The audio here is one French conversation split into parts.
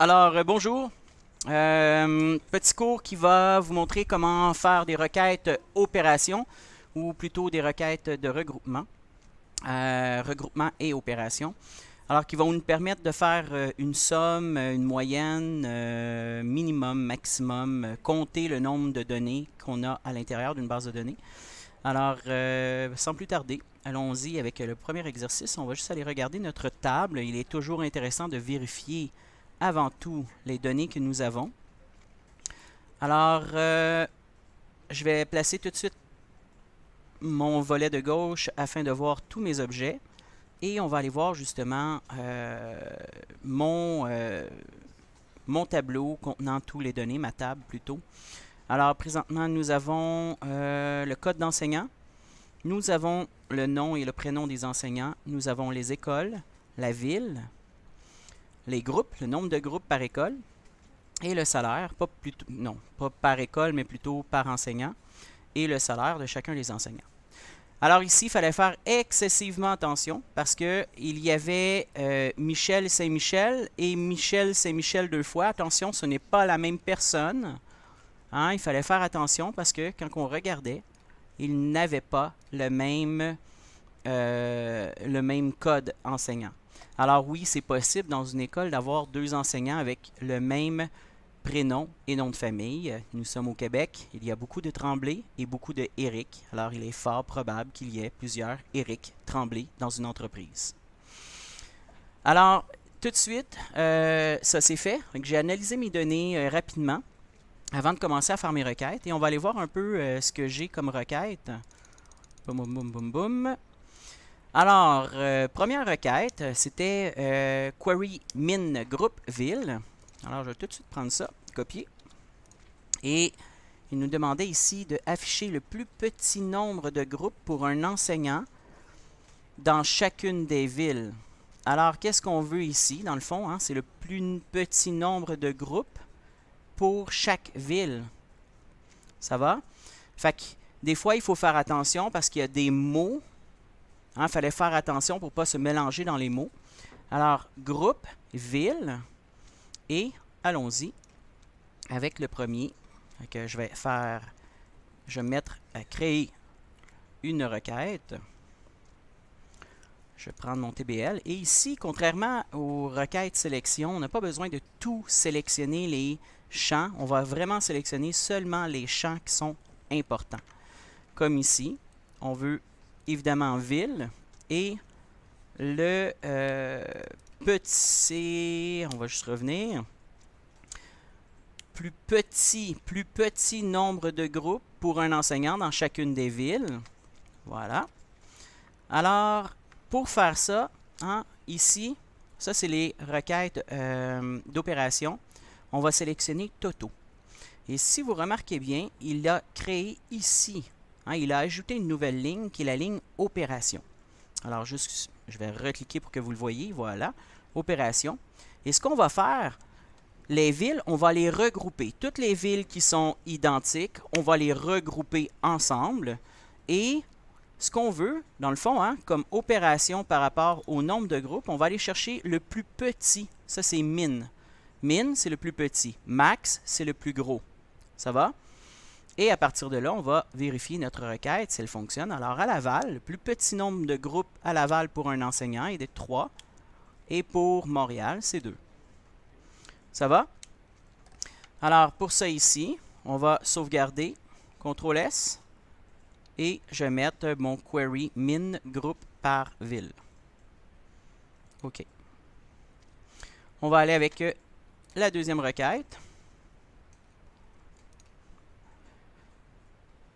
Bonjour. Petit cours qui va vous montrer comment faire des requêtes opérations ou plutôt des requêtes de regroupement, regroupement et opération. Alors, qui vont nous permettre de faire une somme, une moyenne, minimum, maximum, compter le nombre de données qu'on a à l'intérieur d'une base de données. Alors, sans plus tarder, allons-y avec le premier exercice. On va juste aller regarder notre table. Il est toujours intéressant de vérifier avant tout les données que nous avons. Alors, je vais placer tout de suite mon volet de gauche afin de voir tous mes objets. Et on va aller voir justement mon tableau contenant toutes les données, ma table plutôt. Alors, présentement, nous avons le code d'enseignant. Nous avons le nom et le prénom des enseignants. Nous avons les écoles, la ville, les groupes, le nombre de groupes par école et le salaire, pas par école, mais plutôt par enseignant, et le salaire de chacun des enseignants. Alors ici, il fallait faire excessivement attention parce que il y avait Michel Saint-Michel et Michel Saint-Michel deux fois. Attention, ce n'est pas la même personne. Hein, il fallait faire attention parce que quand on regardait, ils n'avaient pas le même code enseignant. Alors oui, c'est possible dans une école d'avoir deux enseignants avec le même prénom et nom de famille. Nous sommes au Québec, il y a beaucoup de Tremblay et beaucoup de Éric. Alors il est fort probable qu'il y ait plusieurs Éric Tremblay dans une entreprise. Alors, tout de suite, ça c'est fait. J'ai analysé mes données rapidement avant de commencer à faire mes requêtes. Et on va aller voir un peu ce que j'ai comme requête. Boum, boum, boum, boum, boum. Alors, première requête, c'était query min group ville. Alors, je vais tout de suite prendre ça, copier. Et il nous demandait ici de afficher le plus petit nombre de groupes pour un enseignant dans chacune des villes. Alors, qu'est-ce qu'on veut ici, dans le fond? Hein? C'est le plus petit nombre de groupes pour chaque ville. Ça va? Fait que, des fois, il faut faire attention parce qu'il y a des mots. Il fallait faire attention pour ne pas se mélanger dans les mots. Alors, groupe, ville, et allons-y avec le premier que je vais faire. Je vais mettre à créer une requête. Je vais prendre mon TBL. Et ici, contrairement aux requêtes sélection, on n'a pas besoin de tout sélectionner les champs. On va vraiment sélectionner seulement les champs qui sont importants. Comme ici, on veut évidemment ville et le petit, on va juste revenir, plus petit nombre de groupes pour un enseignant dans chacune des villes. Voilà. Alors, pour faire ça, hein, ici, ça c'est les requêtes d'opération. On va sélectionner Toto. Et si vous remarquez bien, il a créé ici, hein, il a ajouté une nouvelle ligne qui est la ligne opération. Alors, juste, je vais recliquer pour que vous le voyez. Voilà, opération. Et ce qu'on va faire, les villes, on va les regrouper. Toutes les villes qui sont identiques, on va les regrouper ensemble. Et ce qu'on veut, dans le fond, hein, comme opération par rapport au nombre de groupes, on va aller chercher le plus petit. Ça, c'est min. Min, c'est le plus petit. Max, c'est le plus gros. Ça va? Et à partir de là, on va vérifier notre requête si elle fonctionne. Alors, à Laval, le plus petit nombre de groupes à Laval pour un enseignant est de 3. Et pour Montréal, c'est 2. Ça va? Alors, pour ça ici, on va sauvegarder. CTRL-S. Et je vais mettre mon query min groupe par ville. OK. On va aller avec la deuxième requête.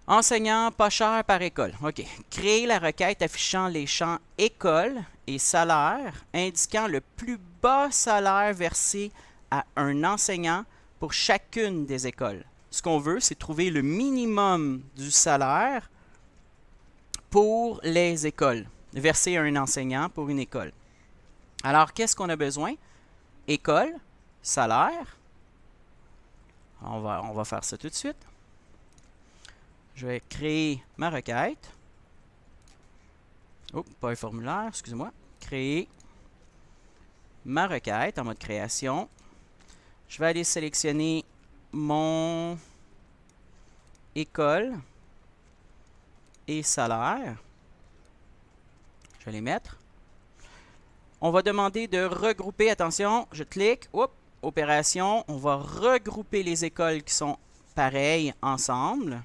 Enseignant pas cher par école. OK. Créer la requête affichant les champs école et salaire, indiquant le plus bas salaire versé à un enseignant pour chacune des écoles. Ce qu'on veut, c'est trouver le minimum du salaire pour les écoles, versé à un enseignant pour une école. Alors, qu'est-ce qu'on a besoin? École, salaire. On va faire ça tout de suite. Je vais créer ma requête. Oh, pas un formulaire, excusez-moi. Créer ma requête en mode création. Je vais aller sélectionner mon école et salaire. Je vais les mettre. On va demander de regrouper. Attention, je clique. Oups, opération. On va regrouper les écoles qui sont pareilles ensemble.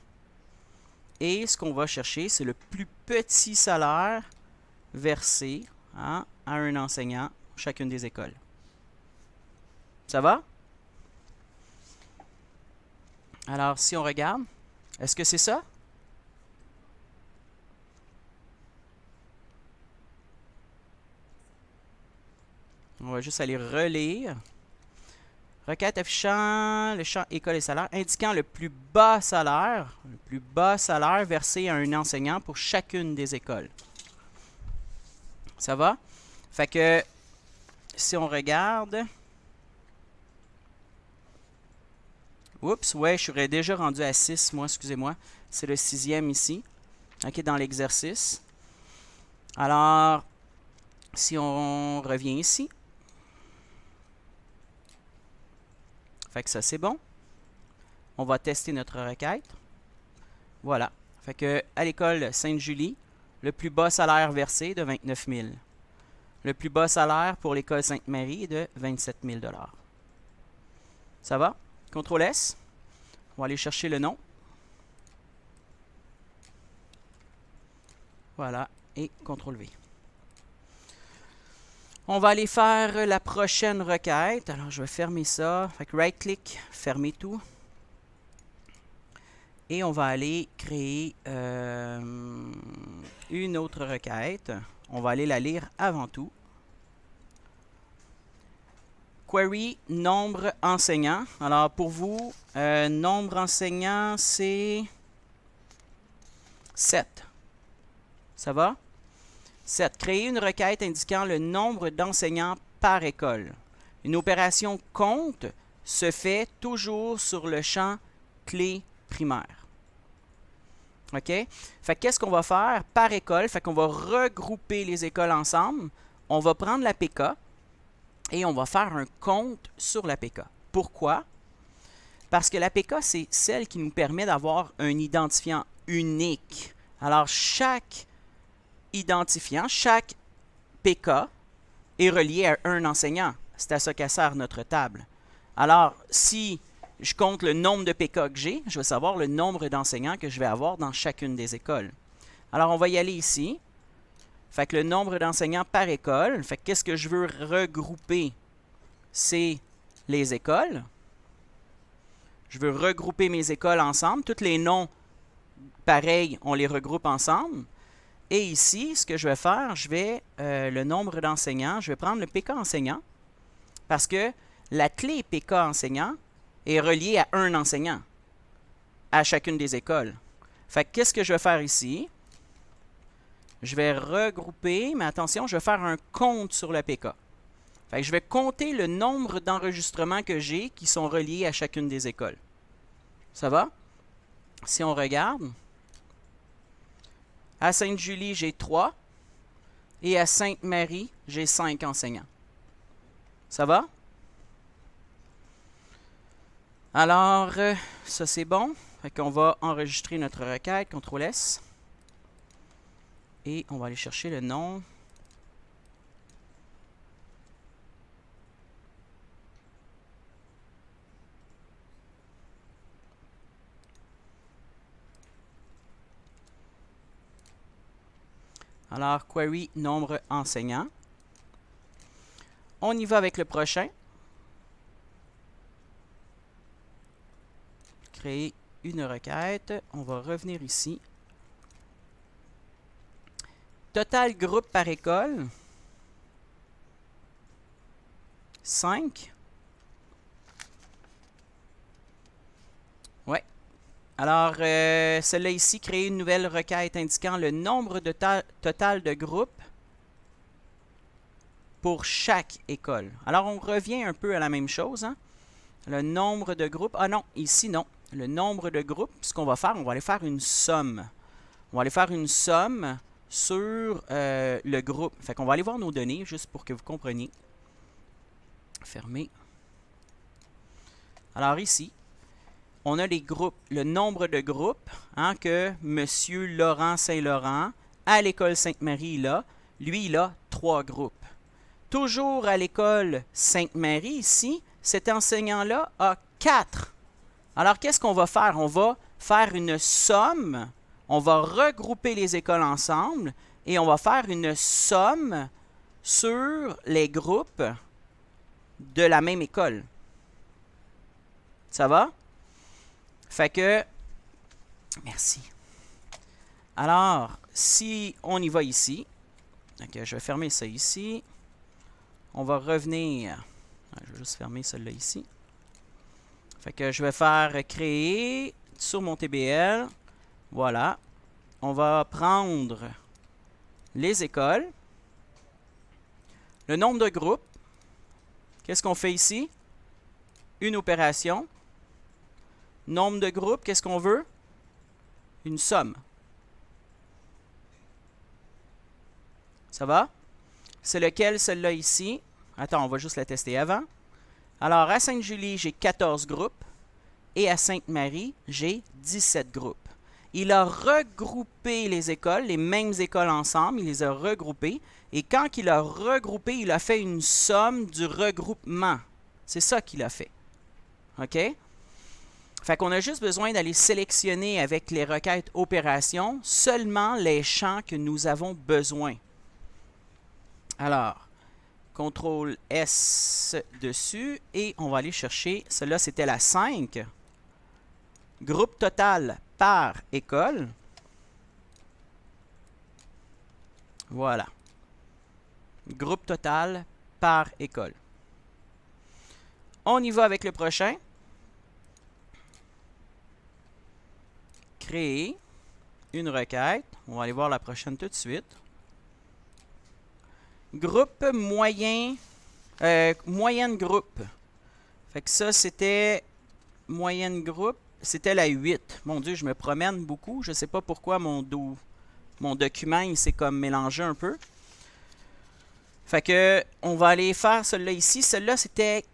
Et ce qu'on va chercher, c'est le plus petit salaire versé à un enseignant chacune des écoles. Ça va? Alors, si on regarde, est-ce que c'est ça? On va juste aller relire. Requête affichant le champ école et salaire, indiquant le plus bas salaire versé à un enseignant pour chacune des écoles. Ça va? Fait que, si on regarde... Oups, ouais, je serais déjà rendu à 6, moi, excusez-moi. C'est le 6e ici. OK, dans l'exercice. Alors, si on revient ici. Fait que ça, c'est bon. On va tester notre requête. Voilà. Fait que, à l'école Sainte-Julie, le plus bas salaire versé est de 29 000. Le plus bas salaire pour l'école Sainte-Marie est de 27 000 $. Ça va? CTRL S. On va aller chercher le nom. Voilà. Et CTRL V. On va aller faire la prochaine requête. Alors, je vais fermer ça. Fait que right-click, fermer tout. Et on va aller créer une autre requête. On va aller la lire avant tout. Query nombre enseignant. Alors pour vous, nombre enseignant, c'est 7. Ça va? 7. Créer une requête indiquant le nombre d'enseignants par école. Une opération compte se fait toujours sur le champ clé primaire. OK? Fait qu'est-ce qu'on va faire par école? Fait qu'on va regrouper les écoles ensemble. On va prendre la PK. Et on va faire un compte sur l'APK. Pourquoi? Parce que l'APK, c'est celle qui nous permet d'avoir un identifiant unique. Alors, chaque identifiant, chaque PK est relié à un enseignant. C'est à ça qu'elle sert notre table. Alors, si je compte le nombre de PK que j'ai, je vais savoir le nombre d'enseignants que je vais avoir dans chacune des écoles. Alors, on va y aller ici. Fait que le nombre d'enseignants par école, fait que qu'est-ce que je veux regrouper? C'est les écoles. Je veux regrouper mes écoles ensemble. Tous les noms pareils, on les regroupe ensemble. Et ici, ce que je vais faire, je vais, le nombre d'enseignants, je vais prendre le PK enseignant parce que la clé PK enseignant est reliée à un enseignant à chacune des écoles. Fait que qu'est-ce que je vais faire ici? Je vais regrouper, mais attention, je vais faire un compte sur le PK. Fait que je vais compter le nombre d'enregistrements que j'ai qui sont reliés à chacune des écoles. Ça va? Si on regarde, à Sainte-Julie, j'ai 3 et à Sainte-Marie, j'ai 5 enseignants. Ça va? Alors, ça c'est bon. Fait qu'on va enregistrer notre requête, CTRL S. Et on va aller chercher le nom. Alors, query nombre enseignant. On y va avec le prochain. Créer une requête. On va revenir ici. Total groupe par école, 5. Ouais. Alors, celle-là ici, créer une nouvelle requête indiquant le nombre de total de groupes pour chaque école. Alors, on revient un peu à la même chose. Hein? Le nombre de groupes. Ah non, ici, non. Le nombre de groupes, ce qu'on va faire, on va aller faire une somme. On va aller faire une somme sur le groupe. Fait qu'on va aller voir nos données, juste pour que vous compreniez. Fermer. Alors ici, on a les groupes, le nombre de groupes que M. Laurent Saint-Laurent à l'école Sainte-Marie il a. Lui, il a 3 groupes. Toujours à l'école Sainte-Marie ici, cet enseignant-là a 4. Alors, qu'est-ce qu'on va faire? On va faire une somme. On va regrouper les écoles ensemble et on va faire une somme sur les groupes de la même école. Ça va? Fait que, merci. Alors, si on y va ici, donc je vais fermer ça ici. On va revenir. Je vais juste fermer celle-là ici. Fait que je vais faire créer sur mon TBL. Voilà. On va prendre les écoles. Le nombre de groupes. Qu'est-ce qu'on fait ici? Une opération. Nombre de groupes, qu'est-ce qu'on veut? Une somme. Ça va? C'est lequel, celle-là ici? Attends, on va juste la tester avant. Alors, à Sainte-Julie, j'ai 14 groupes. Et à Sainte-Marie, j'ai 17 groupes. Il a regroupé les écoles, les mêmes écoles ensemble. Il les a regroupées. Et quand il a regroupé, il a fait une somme du regroupement. C'est ça qu'il a fait. OK? Fait qu'on a juste besoin d'aller sélectionner avec les requêtes opérations seulement les champs que nous avons besoin. Alors, CTRL S dessus et on va aller chercher, celle-là c'était la 5. Groupe total par école. Voilà. Groupe total par école. On y va avec le prochain. Créer une requête. On va aller voir la prochaine tout de suite. Groupe moyen, moyenne groupe. Fait que ça, c'était moyenne groupe. C'était la 8. Mon Dieu, je me promène beaucoup. Je ne sais pas pourquoi mon document, il s'est comme mélangé un peu. Fait que, on va aller faire celle-là ici. Celle-là, c'était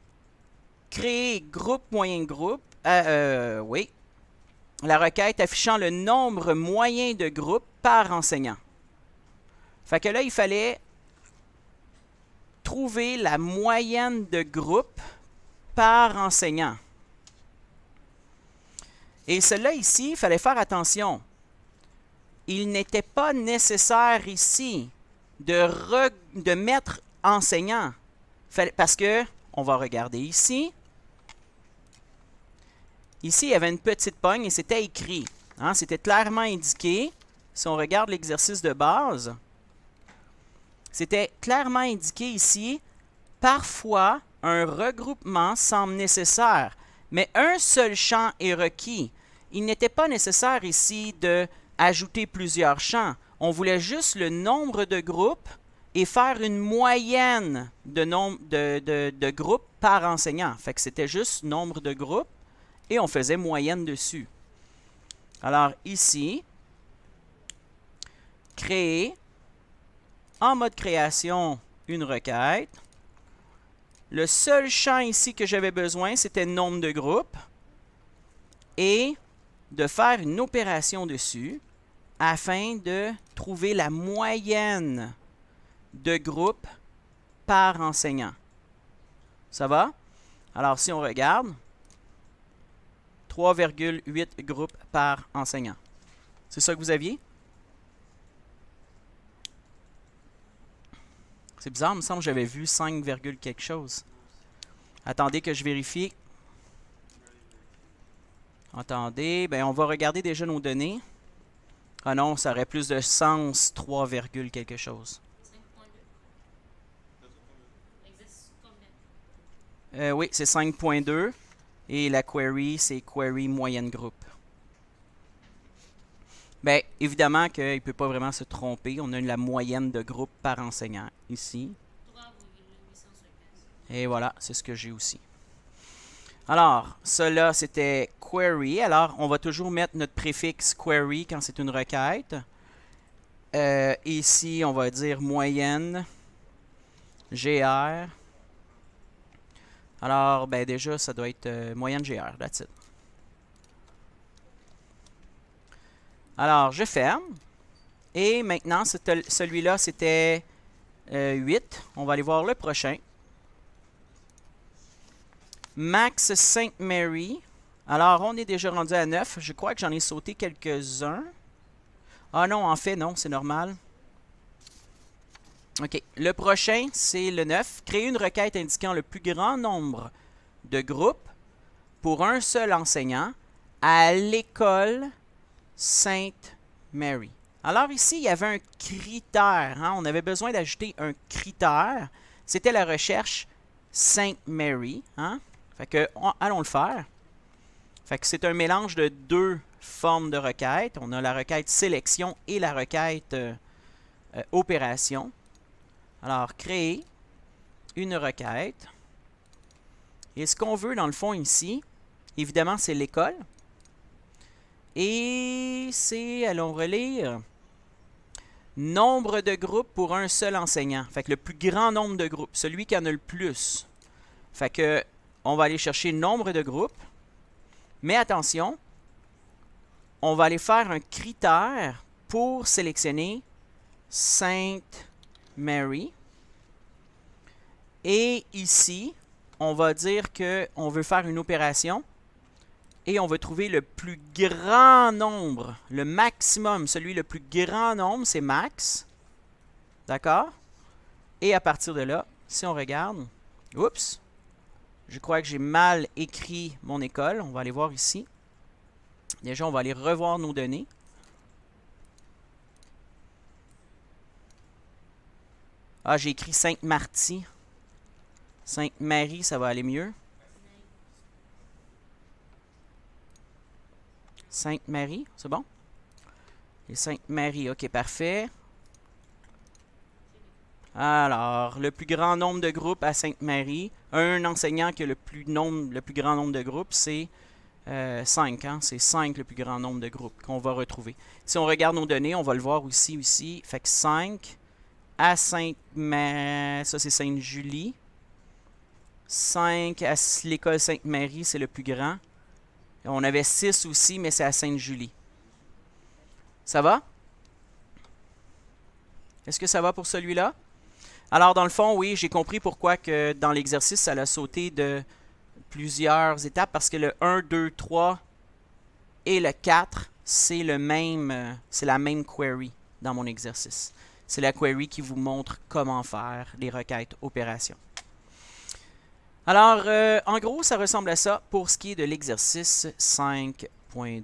créer groupe, moyen groupe. Oui. La requête affichant le nombre moyen de groupes par enseignant. Fait que là, il fallait trouver la moyenne de groupes par enseignant. Et celle-là ici, il fallait faire attention. Il n'était pas nécessaire ici de mettre enseignant. Parce que, on va regarder ici. Ici, il y avait une petite pogne et c'était écrit. C'était clairement indiqué. Si on regarde l'exercice de base, c'était clairement indiqué ici. Parfois, un regroupement semble nécessaire, mais un seul champ est requis. Il n'était pas nécessaire ici d'ajouter plusieurs champs. On voulait juste le nombre de groupes et faire une moyenne de groupes par enseignant. Fait que c'était juste nombre de groupes. Et on faisait moyenne dessus. Alors ici, créer, en mode création, une requête. Le seul champ ici que j'avais besoin, c'était nombre de groupes. Et de faire une opération dessus afin de trouver la moyenne de groupes par enseignant. Ça va? Alors si on regarde, 3,8 groupes par enseignant. C'est ça que vous aviez? C'est bizarre, il me semble que j'avais vu 5, quelque chose. Attendez que je vérifie. Attendez, ben on va regarder déjà nos données. Ah non, ça aurait plus de sens, 3, quelque chose. 5.2. Oui, c'est 5.2. Et la query, c'est query moyenne groupe. Bien, évidemment qu'il ne peut pas vraiment se tromper. On a la moyenne de groupe par enseignant ici. 3,850. Et voilà, c'est ce que j'ai aussi. Alors, cela, c'était query. Alors, on va toujours mettre notre préfixe query quand c'est une requête. Ici, on va dire moyenne, GR. Alors, ben déjà, ça doit être moyenne GR, that's it. Alors, je ferme. Et maintenant, celui-là, c'était 8. On va aller voir le prochain. Max St. Mary. Alors, on est déjà rendu à 9. Je crois que j'en ai sauté quelques-uns. Ah non, en fait, non, c'est normal. OK. Le prochain, c'est le 9. Créer une requête indiquant le plus grand nombre de groupes pour un seul enseignant à l'école Sainte Mary. Alors ici, il y avait un critère. Hein? On avait besoin d'ajouter un critère. C'était la recherche Sainte Mary. Hein? Fait que, allons le faire. Fait que c'est un mélange de deux formes de requêtes. On a la requête sélection et la requête opération. Alors, créer une requête. Et ce qu'on veut dans le fond ici, évidemment, c'est l'école. Et c'est, allons relire, nombre de groupes pour un seul enseignant. Fait que le plus grand nombre de groupes, celui qui en a le plus. Fait que, on va aller chercher nombre de groupes. Mais attention, on va aller faire un critère pour sélectionner Sainte Mary. Et ici, on va dire qu'on veut faire une opération. Et on va trouver le plus grand nombre, le maximum, celui le plus grand nombre, c'est max. D'accord? Et à partir de là, si on regarde, oups, je crois que j'ai mal écrit mon école. On va aller voir ici. Déjà, on va aller revoir nos données. Ah, j'ai écrit Sainte-Marty. Sainte-Marie, ça va aller mieux. Sainte-Marie, c'est bon? Et Sainte-Marie, ok, parfait. Alors, le plus grand nombre de groupes à Sainte-Marie. Un enseignant qui a le plus grand nombre de groupes, c'est 5. Hein? C'est 5 le plus grand nombre de groupes qu'on va retrouver. Si on regarde nos données, on va le voir aussi. Fait que 5 à Sainte-Marie, ça c'est Sainte-Julie. 5 à l'école Sainte-Marie, c'est le plus grand. On avait 6 aussi, mais c'est à Sainte-Julie. Ça va? Est-ce que ça va pour celui-là? Alors, dans le fond, oui, j'ai compris pourquoi que dans l'exercice, ça a sauté de plusieurs étapes, parce que le 1, 2, 3 et le 4, c'est la même query dans mon exercice. C'est la query qui vous montre comment faire les requêtes opérations. Alors, en gros, ça ressemble à ça pour ce qui est de l'exercice 5.2.